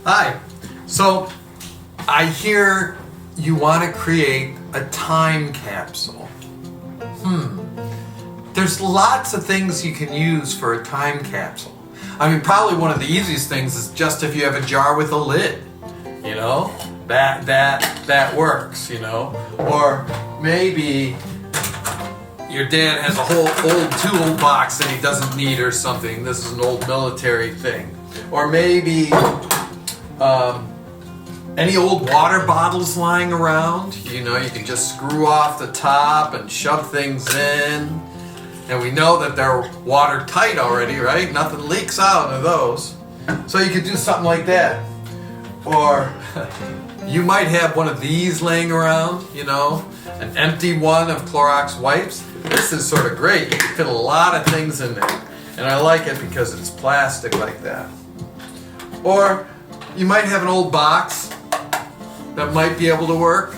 Hi. So I hear you want to create a time capsule. There's lots of things you can use for a time capsule. I mean, probably one of the easiest things is just if you have a jar with a lid. You know, that works. You know, or maybe your dad has a whole old toolbox that he doesn't need or something. This is an old military thing. Or maybe any old water bottles lying around. You know, you can just screw off the top and shove things in. And we know that they're watertight already, right? Nothing leaks out of those. So you could do something like that. Or you might have one of these laying around, you know, an empty one of Clorox wipes. This is sort of great. You can fit a lot of things in there. And I like it because it's plastic like that. Or you might have an old box that might be able to work.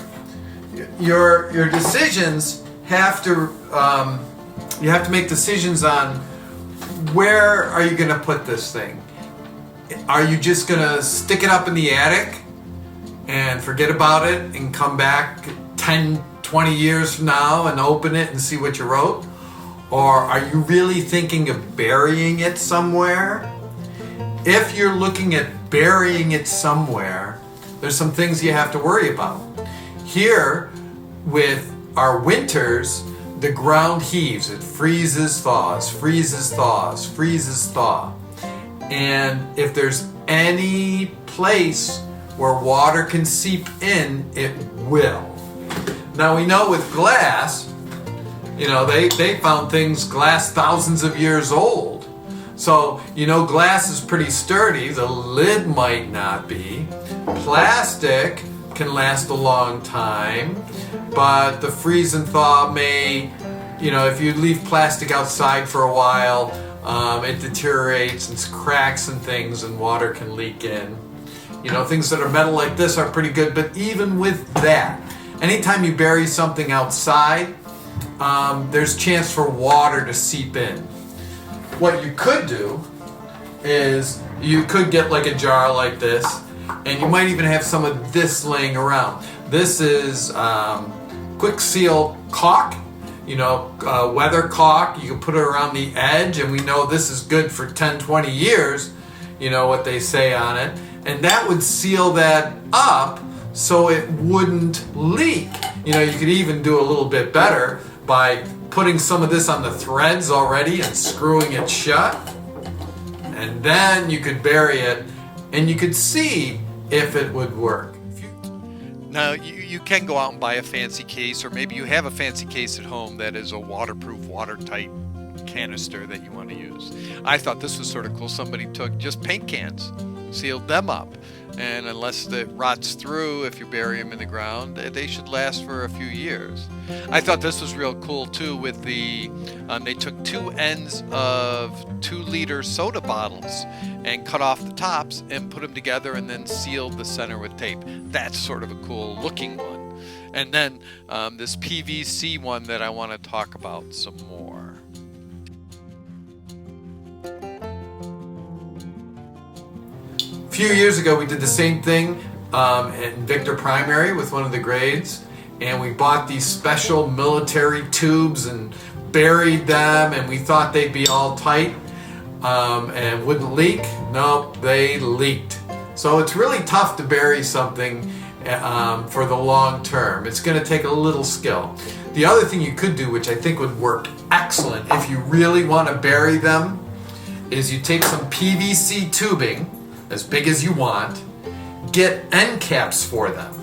Your decisions have to, you have to make decisions on where are you going to put this thing. Are you just going to stick it up in the attic and forget about it and come back 10, 20 years from now and open it and see what you wrote? Or are you really thinking of burying it somewhere? If you're looking at burying it somewhere, there's some things you have to worry about. Here, with our winters, the ground heaves. It freezes, thaws, freezes, thaws, freezes, thaw. And if there's any place where water can seep in, it will. Now we know with glass, you know, they found glass thousands of years old. So, you know, glass is pretty sturdy. The lid might not be. Plastic can last a long time, but the freeze and thaw may, you know, if you leave plastic outside for a while, it deteriorates and cracks and things, and water can leak in. You know, things that are metal like this are pretty good, but even with that, anytime you bury something outside, there's chance for water to seep in. What you could do is you could get like a jar like this, and you might even have some of this laying around. This is quick seal caulk, you know, weather caulk. You can put it around the edge, and we know this is good for 10, 20 years, you know what they say on it. And that would seal that up so it wouldn't leak. You know, you could even do a little bit better by putting some of this on the threads already and screwing it shut. And then you could bury it and you could see if it would work. Now, you can go out and buy a fancy case, or maybe you have a fancy case at home that is a waterproof, watertight canister that you want to use. I thought this was sort of cool. Somebody took just paint cans, sealed them up, and unless it rots through if you bury them in the ground, they should last for a few years. I thought this was real cool too with the, they took two ends of 2-liter soda bottles and cut off the tops and put them together and then sealed the center with tape. That's sort of a cool looking one. And then this PVC one that I want to talk about some more. A few years ago, we did the same thing in Victor Primary with one of the grades, and we bought these special military tubes and buried them, and we thought they'd be all tight and wouldn't leak. Nope, they leaked. So it's really tough to bury something for the long term. It's going to take a little skill. The other thing you could do, which I think would work excellent if you really want to bury them, is you take some PVC tubing, as big as you want, get end caps for them,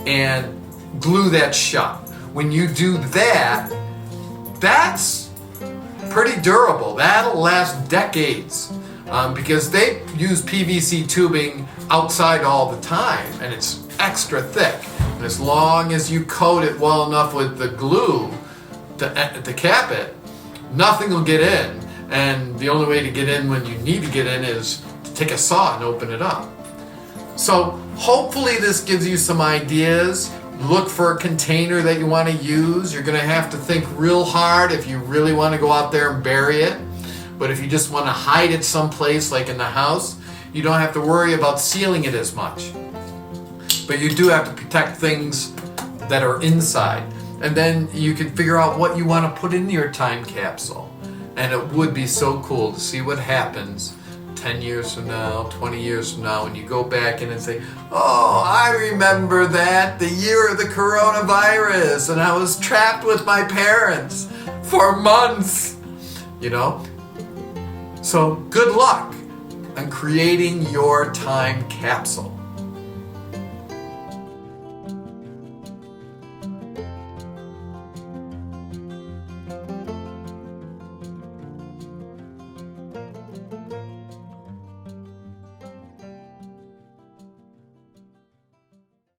and glue that shut. When you do that, that's pretty durable. That'll last decades because they use PVC tubing outside all the time, and it's extra thick. And as long as you coat it well enough with the glue to cap it, nothing will get in. And the only way to get in when you need to get in is take a saw and open it up. So hopefully this gives you some ideas. Look for a container that you want to use. You're going to have to think real hard if you really want to go out there and bury it. But if you just want to hide it someplace like in the house, You don't have to worry about sealing it as much. But you do have to protect things that are inside. And then you can figure out what you want to put in your time capsule. And it would be so cool to see what happens 10 years from now, 20 years from now, when you go back in and say, oh, I remember that, the year of the coronavirus, and I was trapped with my parents for months, you know? So good luck on creating your time capsule.